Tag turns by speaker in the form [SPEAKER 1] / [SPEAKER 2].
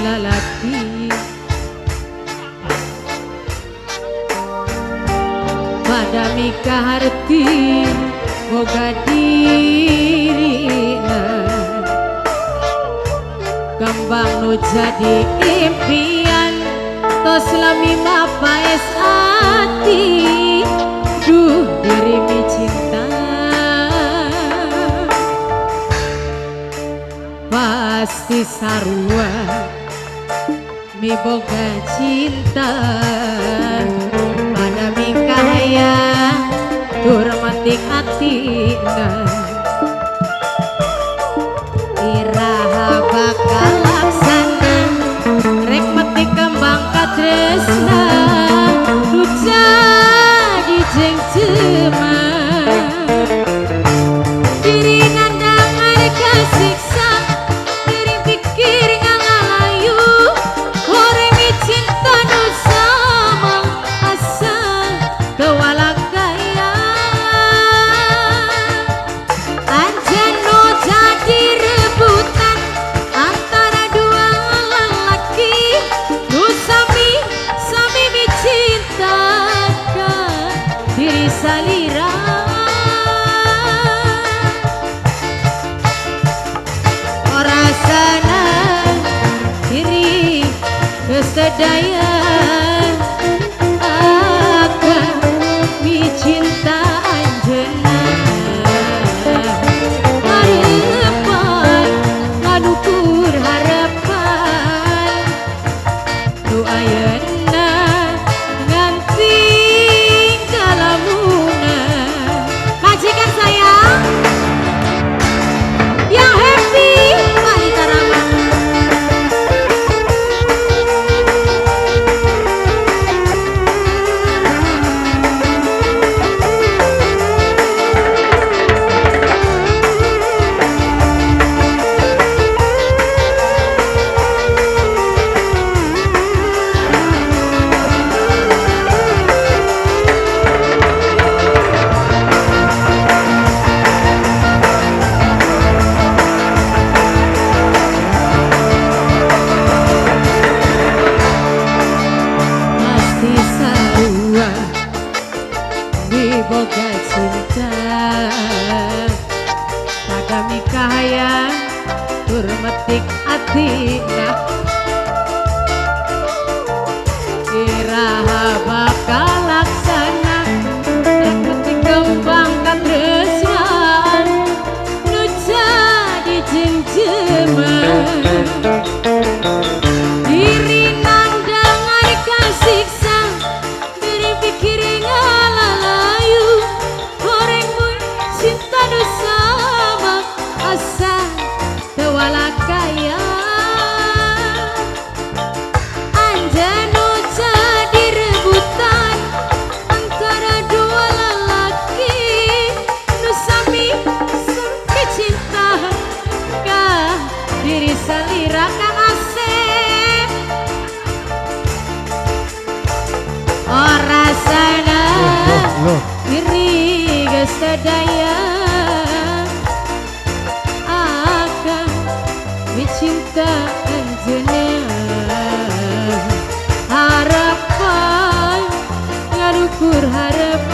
[SPEAKER 1] lalaki pada mika harti boga dirina kembang nu jadi impian tos lami mapaes ati duh dirimi cinta pasti sarua mi boga cinta pada mikaya tur matik atina iraha bakal laksana rek metik kembang katresna nu jadi jeng cema diri nandangan kasiksa diri pikir ngalayu goreng cinta nu sama asa kewalak gaya anjan nu jadi rebutan antara dua lelaki nu sami mi cintakan diri salira orasana diri kesedaya akan mi cinta anjena harapan ngadukur harapan nu ayeuna nganti kalamuna majikan sayang yang happy Malika Rama boga cinta pada mikaya tur metik atina iraha bakal laksana rek metik kembang katresnan nu jadi jengjeman diri nandangan kasiksa diri pikirin ngalalayu goreng mun cinta nu sama asa tewalak gaya anjan nu jadi rebutan antara dua lelaki nu sami cinta ka diri salira kang asep orasana diri kesedaya akan cinta anjena harapan ngadukur harapan